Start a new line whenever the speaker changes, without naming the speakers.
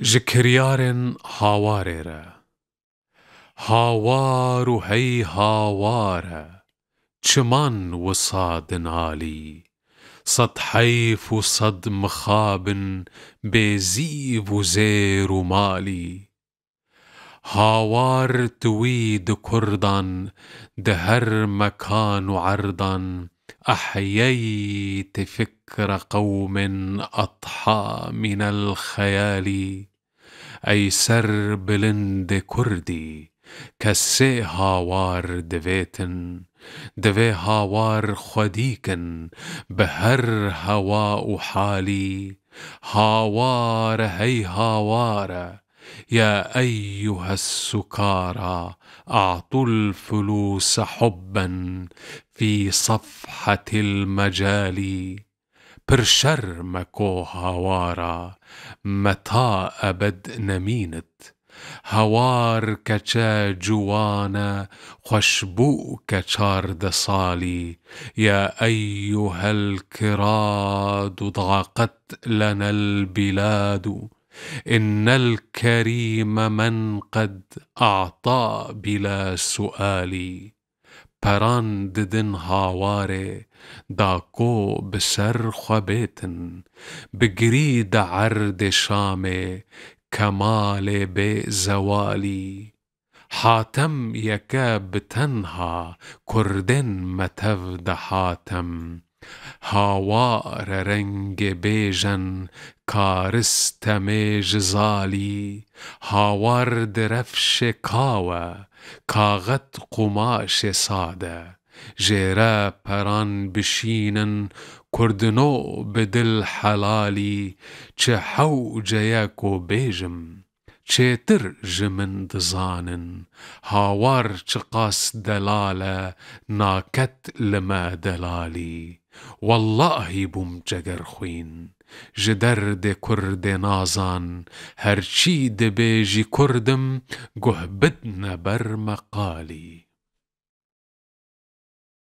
جكريار هاواريرا هاوار هي هاوارا چمان وصاد نالي صد حيف وصد مخاب بيزيف وزير ومالي هاوار تويد كردان دهر مكان عرضا أحييت فكر قوم أضحى من الخيال أيسر بلند كردي كسي هاوار دفيتن دفي هاوار خديكن بهر هواء حالي هاوار هي هاوار يا أيها السكارى أعطوا الفلوس حبا في صفحة المجال برشر مكو هاوارا متى أبد نمينت هوار كچا جوانا خشبو كچار دصالي يا أيها الكراد ضاقت لنا البلاد إن الكريم من قد أعطى بلا سؤال پران ددن هاواره داكو بسر خبيتن بگريد عرد شامه كمال بزوالي حاتم يكا بتنها كردن متفد حاتم هاوار رنگ بيجن كارستم جزالي هاور درفش كاوة كاغت قماش سادة جيرا پران بشينن كردنو بدل حلالي چه حو جياكو بيجم چه تر جمن دزانن هاور چقاس دلالة ناكت لما دلالي والله بوم جگر خوين جدر ده كرد نازان هرچي ده بيجي كردم گه بدن بر مقالي